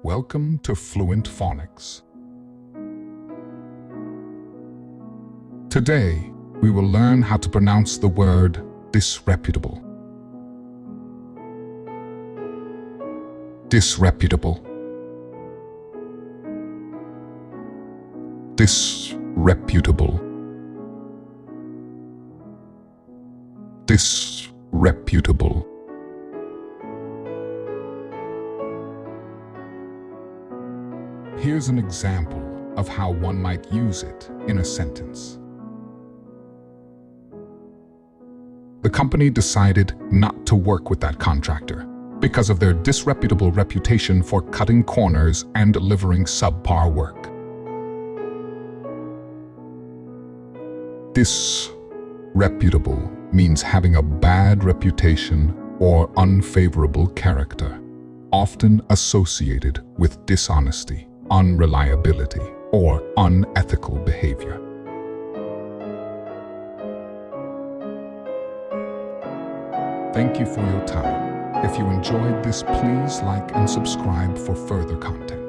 Welcome to Fluent Phonics. Today, we will learn how to pronounce the word disreputable. Disreputable. Disreputable. Disreputable. Here's an example of how one might use it in a sentence. The company decided not to work with that contractor because of their disreputable reputation for cutting corners and delivering subpar work. Disreputable means having a bad reputation or unfavorable character, often associated with dishonesty, unreliability, or unethical behavior. Thank you for your time. If you enjoyed this, please like and subscribe for further content.